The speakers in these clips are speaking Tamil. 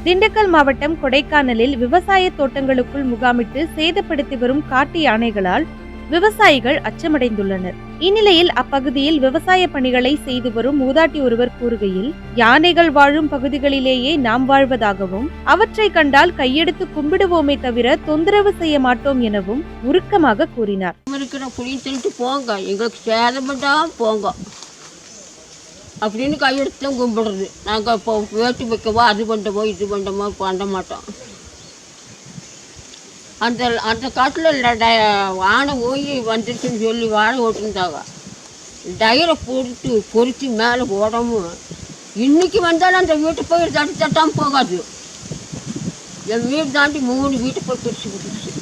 திண்டுக்கல் மாவட்டம் கொடைக்கானலில் விவசாய தோட்டங்களுக்குள் முகாமிட்டு சேதப்படுத்தி வரும் காட்டு யானைகளால் விவசாயிகள் அச்சமடைந்துள்ளனர். இந்நிலையில் அப்பகுதியில் விவசாய பணிகளை செய்து வரும் மூதாட்டி ஒருவர் கூறுகையில், யானைகள் வாழும் பகுதிகளிலேயே நாம் வாழ்வதாகவும் அவற்றை கண்டால் கையெடுத்து கும்பிடுவோமே தவிர தொந்தரவு செய்ய மாட்டோம் எனவும் உருக்கமாக கூறினார். போங்க, எங்களுக்கு சேதப்பட்டா போங்க அப்படின்னு கையெடுத்து தான் கும்பிடுறது. நாங்கள் இப்போ வேட்டு வைக்கவோ அது பண்ணவோ இது பண்ணமோ பண்ண மாட்டோம். அந்த அந்த காட்டில் வானை போய் வந்துருச்சுன்னு சொல்லி வாழை ஓட்டிருந்தாங்க. டயரை போட்டு பொறிச்சு மேலே ஓடவும் இன்றைக்கி வந்தாலும் அந்த வீட்டை போய் தட்டாமல் போகாது. என் வீடு தாண்டி 3 வீட்டை போய் பிரித்து விட்டுருச்சு.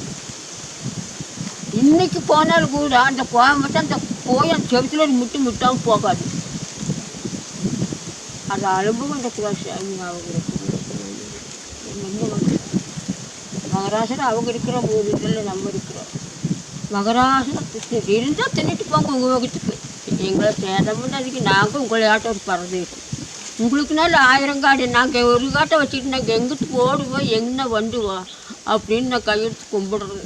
இன்றைக்கி போனாலும் கூட அந்த போகாமட்டு அந்த போய் அந்த செவத்தில் முட்டாமல் போகாது. அந்த அனுபவம் அந்த சாமி மகராசன் அவங்க இருக்கிற ஒரு இதில் நம்ம இருக்கிறோம். மகராசன் இருந்தால் தின்னுட்டு போங்க உங்கள் வகுத்துக்கு. எங்களை சேதம் அதுக்கு நாங்கள் உங்களை ஆட்ட ஒரு பறந்துட்டு உங்களுக்குனால 1000 காடு நாங்கள் ஒரு காட்டை வச்சுட்டு நாங்கள் எங்கிட்டு ஓடுவோம் என்ன வந்துவோம் அப்படின்னு நான் கையெடுத்து கும்பிடுறது.